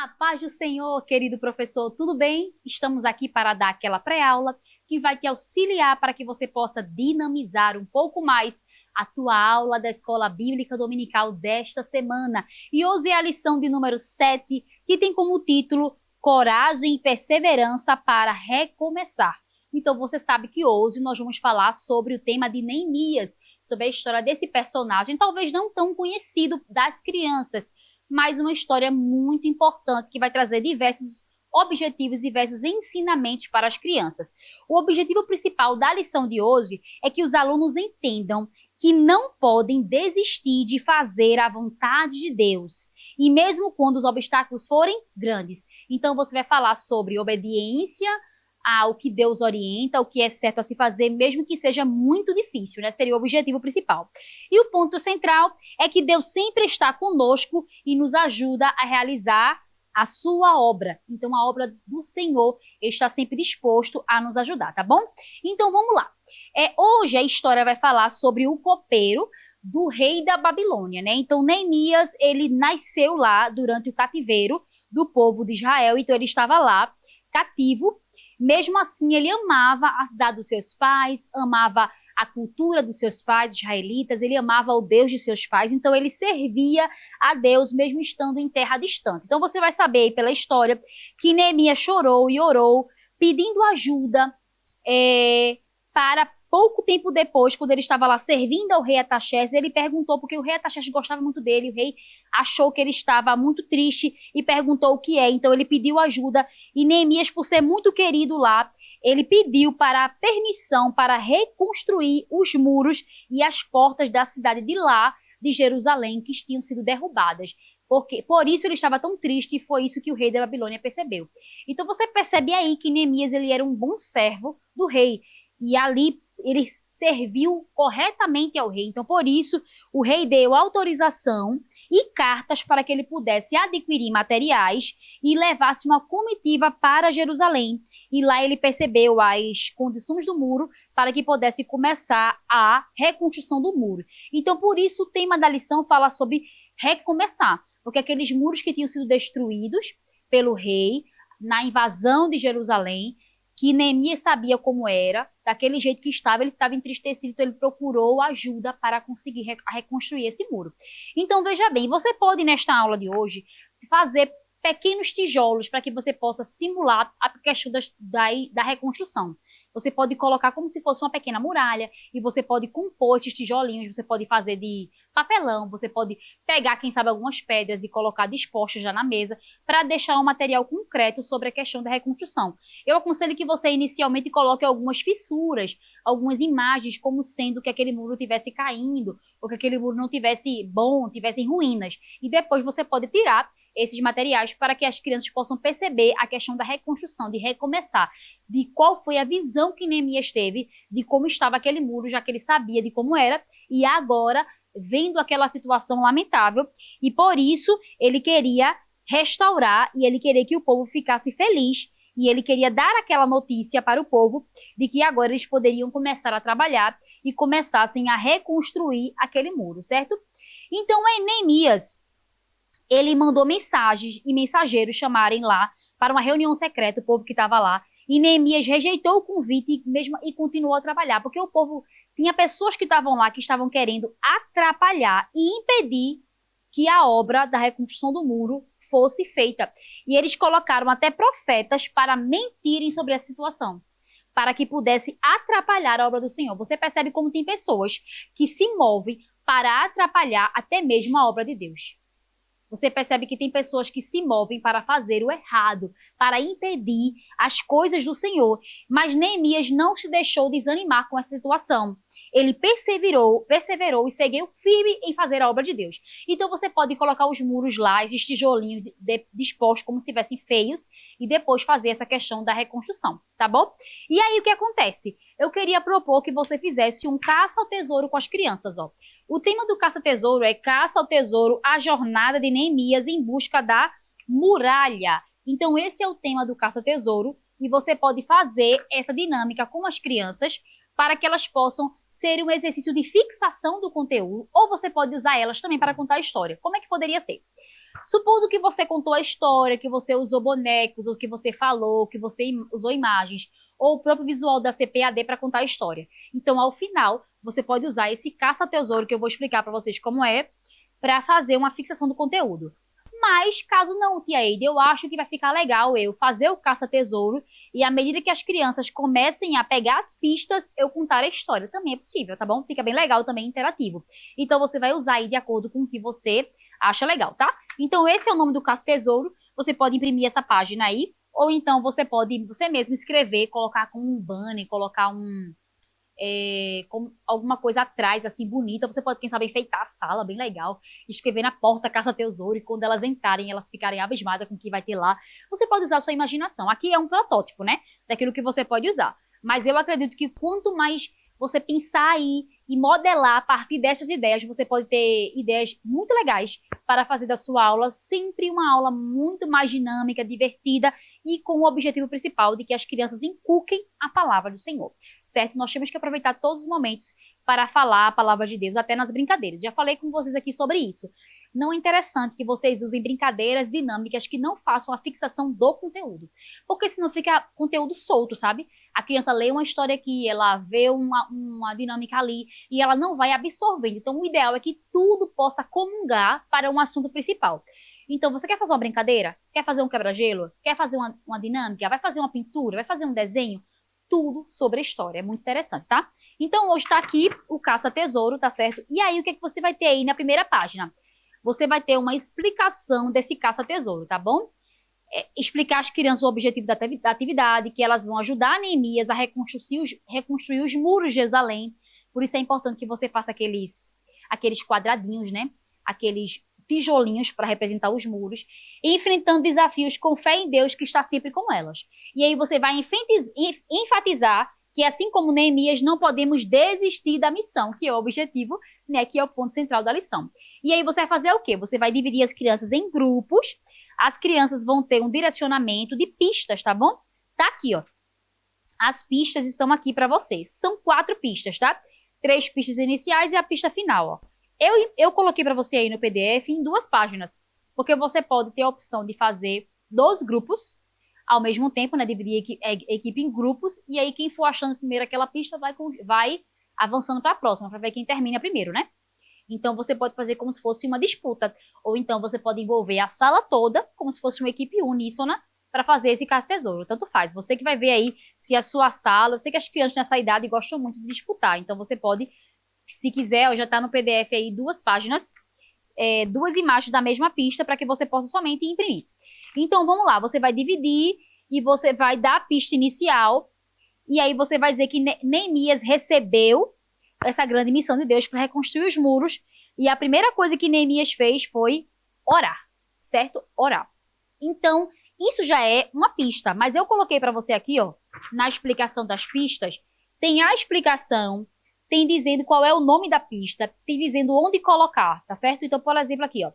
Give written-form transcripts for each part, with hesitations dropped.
A paz do Senhor, querido professor, tudo bem? Estamos aqui para dar aquela pré-aula que vai te auxiliar para que você possa dinamizar um pouco mais a tua aula da Escola Bíblica Dominical desta semana. E hoje é a lição de número 7, que tem como título Coragem e Perseverança para Recomeçar. Então você sabe que hoje nós vamos falar sobre o tema de Neemias, sobre a história desse personagem, talvez não tão conhecido das crianças, mas uma história muito importante que vai trazer diversos objetivos e diversos ensinamentos para as crianças. O objetivo principal da lição de hoje é que os alunos entendam que não podem desistir de fazer a vontade de Deus, e mesmo quando os obstáculos forem grandes. Então você vai falar sobre obediência ao que Deus orienta, o que é certo a se fazer, mesmo que seja muito difícil, né? Seria o objetivo principal. E o ponto central é que Deus sempre está conosco e nos ajuda a realizar a sua obra. Então, a obra do Senhor está sempre disposto a nos ajudar, tá bom? Então, vamos lá. Hoje a história vai falar sobre o copeiro do rei da Babilônia, né? Então, Neemias, ele nasceu lá durante o cativeiro do povo de Israel, então ele estava lá, cativo. Mesmo assim, ele amava a cidade dos seus pais, amava a cultura dos seus pais israelitas, ele amava o Deus de seus pais, então ele servia a Deus mesmo estando em terra distante. Então você vai saber aí pela história que Neemias chorou e orou, pedindo ajuda para pouco tempo depois, quando ele estava lá servindo ao rei Artaxerxes, ele perguntou, porque o rei Artaxerxes gostava muito dele, o rei achou que ele estava muito triste e perguntou o que é, então ele pediu ajuda, e Neemias, por ser muito querido lá, ele pediu para permissão para reconstruir os muros e as portas da cidade de lá, de Jerusalém, que tinham sido derrubadas. Por isso ele estava tão triste, e foi isso que o rei da Babilônia percebeu. Então você percebe aí que Neemias, ele era um bom servo do rei, e ali ele serviu corretamente ao rei. Então, por isso, o rei deu autorização e cartas para que ele pudesse adquirir materiais e levasse uma comitiva para Jerusalém. E lá ele percebeu as condições do muro para que pudesse começar a reconstrução do muro. Então, por isso, o tema da lição fala sobre recomeçar, porque aqueles muros que tinham sido destruídos pelo rei na invasão de Jerusalém, que Neemias sabia como era, daquele jeito que estava, ele estava entristecido, então ele procurou ajuda para conseguir reconstruir esse muro. Então, veja bem, você pode, nesta aula de hoje, fazer pequenos tijolos para que você possa simular a questão da reconstrução. Você pode colocar como se fosse uma pequena muralha, e você pode compor esses tijolinhos, você pode fazer de papelão, você pode pegar, quem sabe, algumas pedras e colocar dispostas já na mesa, para deixar um material concreto sobre a questão da reconstrução. Eu aconselho que você inicialmente coloque algumas fissuras, algumas imagens, como sendo que aquele muro estivesse caindo, ou que aquele muro não tivesse bom, tivesse em ruínas. E depois você pode tirar esses materiais para que as crianças possam perceber a questão da reconstrução, de recomeçar, de qual foi a visão que Neemias teve de como estava aquele muro, já que ele sabia de como era, e agora vendo aquela situação lamentável, e por isso ele queria restaurar, e ele queria que o povo ficasse feliz, e ele queria dar aquela notícia para o povo de que agora eles poderiam começar a trabalhar e começassem a reconstruir aquele muro, certo? Então, Neemias, ele mandou mensagens e mensageiros chamarem lá para uma reunião secreta, o povo que estava lá, e Neemias rejeitou o convite e continuou a trabalhar, porque o povo tinha pessoas que estavam lá que estavam querendo atrapalhar e impedir que a obra da reconstrução do muro fosse feita. E eles colocaram até profetas para mentirem sobre essa situação, para que pudesse atrapalhar a obra do Senhor. Você percebe como tem pessoas que se movem para atrapalhar até mesmo a obra de Deus. Você percebe que tem pessoas que se movem para fazer o errado, para impedir as coisas do Senhor. Mas Neemias não se deixou desanimar com essa situação. Ele perseverou e seguiu firme em fazer a obra de Deus. Então você pode colocar os muros lá, esses tijolinhos dispostos como se estivessem feios, e depois fazer essa questão da reconstrução, tá bom? E aí o que acontece? Eu queria propor que você fizesse um caça ao tesouro com as crianças, ó. O tema do caça-tesouro é Caça ao Tesouro, a jornada de Neemias em busca da muralha. Então esse é o tema do caça-tesouro, e você pode fazer essa dinâmica com as crianças para que elas possam ser um exercício de fixação do conteúdo, ou você pode usar elas também para contar a história. Como é que poderia ser? Supondo que você contou a história, que você usou bonecos, ou que você falou, que você usou imagens, ou o próprio visual da CPAD para contar a história. Então, ao final, você pode usar esse caça-tesouro, que eu vou explicar para vocês como é, para fazer uma fixação do conteúdo. Mas, caso não, tia Eide, eu acho que vai ficar legal eu fazer o caça-tesouro e à medida que as crianças comecem a pegar as pistas, eu contar a história. Também é possível, tá bom? Fica bem legal, também interativo. Então, você vai usar aí de acordo com o que você acha legal, tá? Então, esse é o nome do caça-tesouro. Você pode imprimir essa página aí, ou então você pode você mesmo escrever, colocar com um banner, colocar com alguma coisa atrás, assim, bonita. Você pode, quem sabe, enfeitar a sala, bem legal. Escrever na porta caça-tesouro e quando elas entrarem, elas ficarem abismadas com o que vai ter lá. Você pode usar a sua imaginação. Aqui é um protótipo, né? Daquilo que você pode usar. Mas eu acredito que quanto mais você pensar aí e modelar a partir dessas ideias, você pode ter ideias muito legais para fazer da sua aula sempre uma aula muito mais dinâmica, divertida e com o objetivo principal de que as crianças inculquem a palavra do Senhor, certo? Nós temos que aproveitar todos os momentos para falar a palavra de Deus, até nas brincadeiras. Já falei com vocês aqui sobre isso. Não é interessante que vocês usem brincadeiras dinâmicas que não façam a fixação do conteúdo, porque senão fica conteúdo solto, sabe? A criança lê uma história aqui, ela vê uma dinâmica ali e ela não vai absorvendo. Então, o ideal é que tudo possa comungar para um assunto principal. Então, você quer fazer uma brincadeira? Quer fazer um quebra-gelo? Quer fazer uma dinâmica? Vai fazer uma pintura? Vai fazer um desenho? Tudo sobre a história. É muito interessante, tá? Então, hoje tá aqui o caça-tesouro, tá certo? E aí, o que é que você vai ter aí na primeira página? Você vai ter uma explicação desse caça-tesouro, tá bom? Explicar às crianças o objetivo da atividade, que elas vão ajudar Neemias a reconstruir os muros de Jerusalém. Por isso é importante que você faça aqueles quadradinhos, né? Aqueles tijolinhos para representar os muros, enfrentando desafios com fé em Deus que está sempre com elas. E aí você vai enfatizar que, assim como Neemias, não podemos desistir da missão, que é o objetivo, né, que é o ponto central da lição. E aí você vai fazer o quê? Você vai dividir as crianças em grupos, as crianças vão ter um direcionamento de pistas, tá bom? Tá aqui, ó. As pistas estão aqui para vocês. São 4 pistas, tá? 3 pistas iniciais e a pista final, ó. Eu coloquei para você aí no PDF em 2 páginas, porque você pode ter a opção de fazer 2 grupos ao mesmo tempo, né? Dividir a equipe em grupos, e aí quem for achando primeiro aquela pista vai avançando para a próxima, para ver quem termina primeiro, né? Então, você pode fazer como se fosse uma disputa, ou então você pode envolver a sala toda, como se fosse uma equipe uníssona, para fazer esse caça-tesouro. Tanto faz. Você que vai ver aí se a sua sala... Eu sei que as crianças nessa idade gostam muito de disputar, então você pode, se quiser, já está no PDF aí 2 páginas, 2 imagens da mesma pista, para que você possa somente imprimir. Então, vamos lá. Você vai dividir e você vai dar a pista inicial, e aí você vai dizer que Neemias recebeu essa grande missão de Deus para reconstruir os muros, e a primeira coisa que Neemias fez foi orar, certo? Orar. Então, isso já é uma pista, mas eu coloquei para você aqui, ó, na explicação das pistas, tem a explicação, tem dizendo qual é o nome da pista, tem dizendo onde colocar, tá certo? Então, por exemplo, aqui, ó,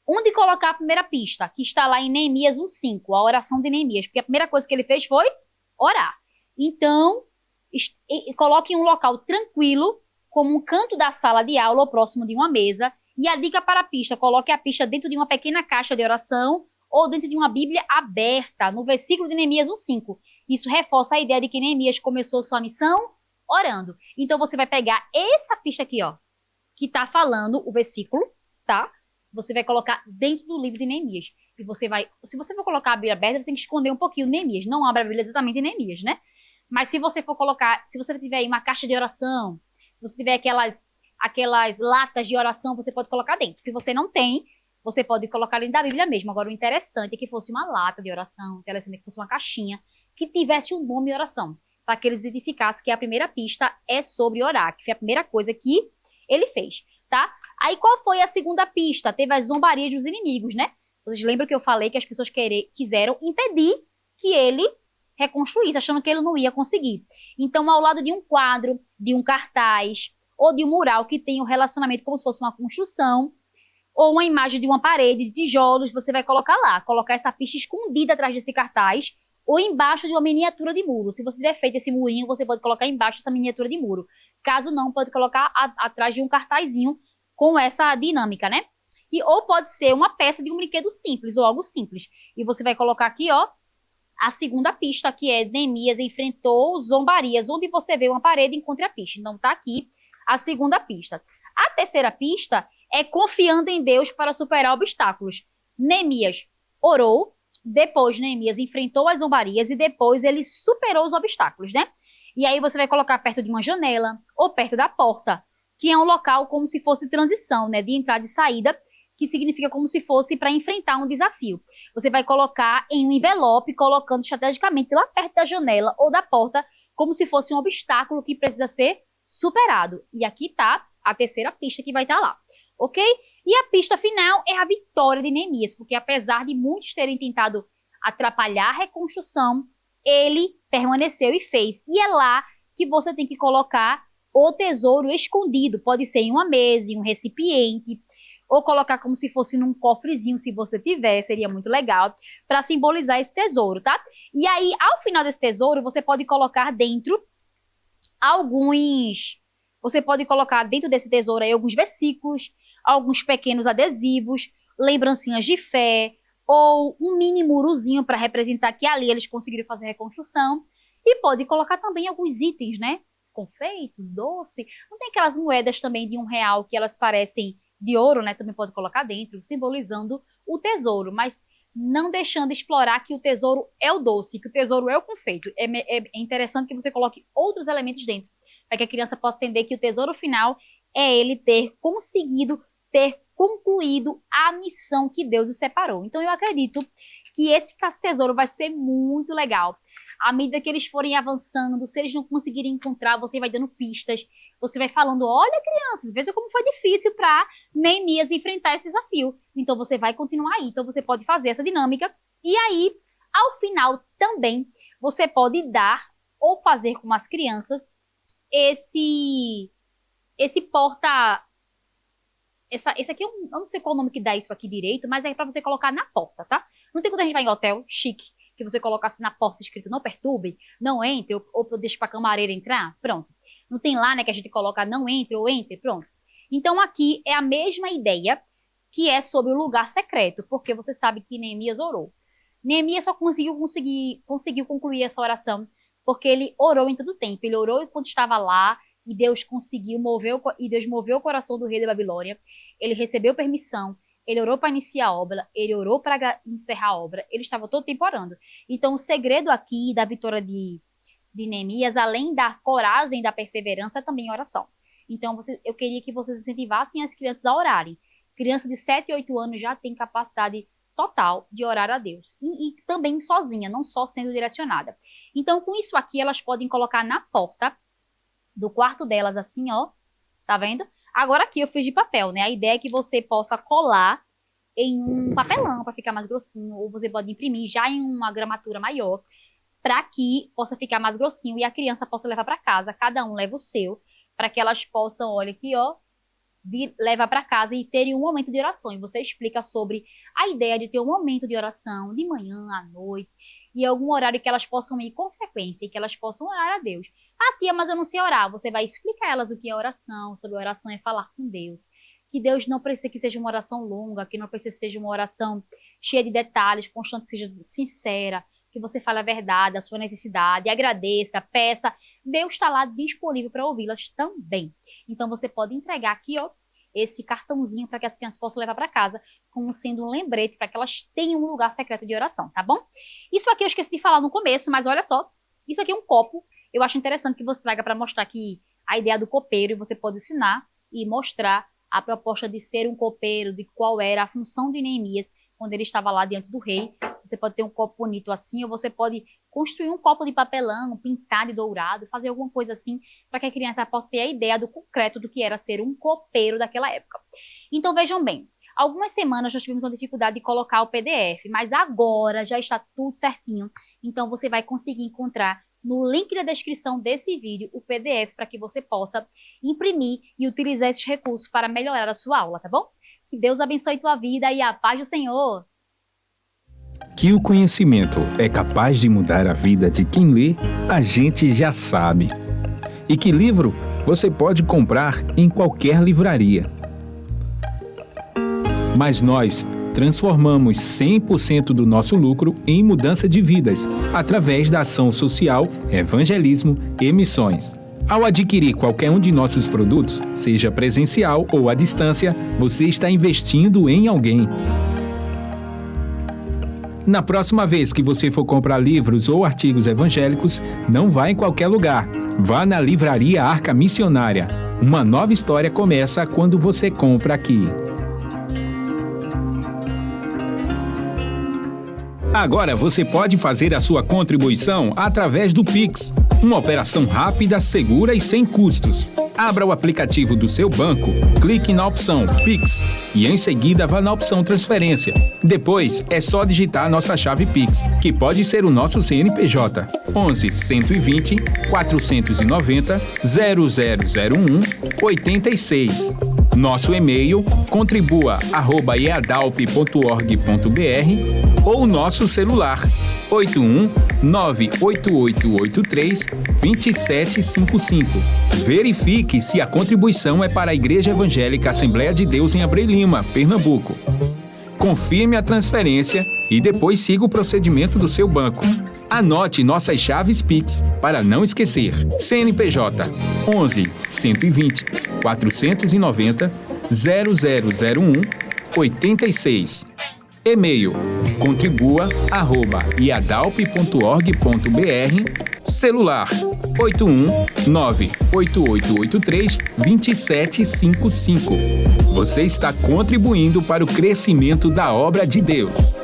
onde colocar a primeira pista, que está lá em Neemias 1:5, a oração de Neemias, porque a primeira coisa que ele fez foi orar. Então, coloque em um local tranquilo, como um canto da sala de aula ou próximo de uma mesa. E a dica para a pista, coloque a pista dentro de uma pequena caixa de oração ou dentro de uma Bíblia aberta, no versículo de Neemias 1:5. Isso reforça a ideia de que Neemias começou sua missão orando. Então, você vai pegar essa pista aqui, ó, que está falando o versículo, tá? Você vai colocar dentro do livro de Neemias. E você vai, se você for colocar a Bíblia aberta, você tem que esconder um pouquinho Neemias. Não abra a Bíblia exatamente em Neemias, né? Mas se você for colocar, se você tiver aí uma caixa de oração, se você tiver aquelas latas de oração, você pode colocar dentro. Se você não tem, você pode colocar dentro da Bíblia mesmo. Agora, o interessante é que fosse uma lata de oração, o interessante é que fosse uma caixinha, que tivesse um nome oração, para que eles identificassem que a primeira pista é sobre orar, que foi a primeira coisa que ele fez, tá? Aí, qual foi a segunda pista? Teve as zombarias dos inimigos, né? Vocês lembram que eu falei que as pessoas quiseram impedir que ele reconstruísse, achando que ele não ia conseguir. Então, ao lado de um quadro, de um cartaz, ou de um mural que tem um relacionamento como se fosse uma construção, ou uma imagem de uma parede de tijolos, você vai colocar lá, colocar essa pista escondida atrás desse cartaz, ou embaixo de uma miniatura de muro. Se você tiver feito esse murinho, você pode colocar embaixo dessa miniatura de muro. Caso não, pode colocar atrás de um cartazinho com essa dinâmica, né? ou pode ser uma peça de um brinquedo simples, ou algo simples. E você vai colocar aqui, ó, a segunda pista, que é Neemias enfrentou zombarias. Onde você vê uma parede, encontre a pista. Então tá aqui a segunda pista. A terceira pista é confiando em Deus para superar obstáculos. Neemias orou, depois Neemias enfrentou as zombarias e depois ele superou os obstáculos, né? E aí você vai colocar perto de uma janela ou perto da porta, que é um local como se fosse transição, né? De entrada e saída, que significa como se fosse para enfrentar um desafio. Você vai colocar em um envelope, colocando estrategicamente lá perto da janela ou da porta, como se fosse um obstáculo que precisa ser superado. E aqui tá a terceira pista que vai estar lá, ok? E a pista final é a vitória de Neemias, porque apesar de muitos terem tentado atrapalhar a reconstrução, ele permaneceu e fez. E é lá que você tem que colocar o tesouro escondido. Pode ser em uma mesa, em um recipiente, ou colocar como se fosse num cofrezinho, se você tiver, seria muito legal, para simbolizar esse tesouro, tá? E aí, ao final desse tesouro, você pode colocar dentro Você pode colocar dentro desse tesouro aí alguns versículos, alguns pequenos adesivos, lembrancinhas de fé, ou um mini murozinho para representar que ali eles conseguiram fazer a reconstrução. E pode colocar também alguns itens, né? Confeitos, doce. Não tem aquelas moedas também de R$1 que elas parecem de ouro, né? Também pode colocar dentro, simbolizando o tesouro, mas não deixando explorar que o tesouro é o doce, que o tesouro é o confeito. É interessante que você coloque outros elementos dentro, para que a criança possa entender que o tesouro final é ele ter conseguido, ter concluído a missão que Deus o separou. Então eu acredito que esse caça-tesouro vai ser muito legal. À medida que eles forem avançando, se eles não conseguirem encontrar, você vai dando pistas, você vai falando, olha crianças, veja como foi difícil para Neemias enfrentar esse desafio. Então você vai continuar aí, então você pode fazer essa dinâmica. E aí, ao final também, você pode dar ou fazer com as crianças esse porta... Esse aqui, eu não sei qual o nome que dá isso aqui direito, mas é para você colocar na porta, tá? Não tem quando a gente vai em hotel chique, que você coloca assim na porta escrito não perturbe, não entre, ou deixa pra camareira entrar, pronto. Não tem lá, né, que a gente coloca não entre ou entre, pronto. Então aqui é a mesma ideia, que é sobre o lugar secreto, porque você sabe que Neemias orou. Neemias só conseguiu concluir essa oração, porque ele orou em todo o tempo. Ele orou enquanto estava lá, e Deus moveu o coração do rei da Babilônia. Ele recebeu permissão, ele orou para iniciar a obra, ele orou para encerrar a obra, ele estava todo o tempo orando. Então o segredo aqui da vitória de Neemias, além da coragem e da perseverança, é também oração. Então eu queria que vocês incentivassem as crianças a orarem. Criança de 7 e 8 anos já tem capacidade total de orar a Deus. E também sozinha, não só sendo direcionada. Então com isso aqui elas podem colocar na porta do quarto delas, assim, ó, tá vendo? Agora aqui eu fiz de papel, né? A ideia é que você possa colar em um papelão para ficar mais grossinho, ou você pode imprimir já em uma gramatura maior, para que possa ficar mais grossinho e a criança possa levar para casa. Cada um leva o seu, para que elas possam, olha aqui, ó, levar para casa e terem um momento de oração. E você explica sobre a ideia de ter um momento de oração de manhã, à noite, e algum horário que elas possam ir com frequência e que elas possam orar a Deus. Ah, tia, mas eu não sei orar. Você vai explicar a elas o que é oração, sobre oração é falar com Deus. Que Deus não precisa que seja uma oração longa, que não precisa que seja uma oração cheia de detalhes, constante, que seja sincera, que você fale a verdade, a sua necessidade, agradeça, peça. Deus está lá disponível para ouvi-las também. Então você pode entregar aqui, ó, esse cartãozinho para que as crianças possam levar para casa, como sendo um lembrete para que elas tenham um lugar secreto de oração, tá bom? Isso aqui eu esqueci de falar no começo, mas olha só, isso aqui é um copo. Eu acho interessante que você traga para mostrar aqui a ideia do copeiro, e você pode ensinar e mostrar a proposta de ser um copeiro, de qual era a função de Neemias quando ele estava lá diante do rei. Você pode ter um copo bonito assim, ou você pode construir um copo de papelão, pintar de dourado, fazer alguma coisa assim, para que a criança possa ter a ideia do concreto do que era ser um copeiro daquela época. Então vejam bem, algumas semanas nós tivemos uma dificuldade de colocar o PDF, mas agora já está tudo certinho. Então você vai conseguir encontrar no link da descrição desse vídeo o PDF para que você possa imprimir e utilizar esses recursos para melhorar a sua aula, tá bom? Que Deus abençoe tua vida e a paz do Senhor! Que o conhecimento é capaz de mudar a vida de quem lê, a gente já sabe. E que livro você pode comprar em qualquer livraria. Mas nós transformamos 100% do nosso lucro em mudança de vidas, através da ação social, evangelismo e missões. Ao adquirir qualquer um de nossos produtos, seja presencial ou à distância, você está investindo em alguém. Na próxima vez que você for comprar livros ou artigos evangélicos, não vá em qualquer lugar. Vá na Livraria Arca Missionária. Uma nova história começa quando você compra aqui. Agora você pode fazer a sua contribuição através do Pix, uma operação rápida, segura e sem custos. Abra o aplicativo do seu banco, clique na opção Pix e em seguida vá na opção Transferência. Depois é só digitar a nossa chave Pix, que pode ser o nosso CNPJ 11 120 490 0001 86. Nosso e-mail contribua@eadalp.org.br ou nosso celular 81-98883-2755. Verifique se a contribuição é para a Igreja Evangélica Assembleia de Deus em Abreu Lima, Pernambuco. Confirme a transferência e depois siga o procedimento do seu banco. Anote nossas chaves Pix para não esquecer. CNPJ 11 120 490 0001 86. E-mail contribua@iadalp.org.br. Celular 81-98883-2755. Você está contribuindo para o crescimento da obra de Deus.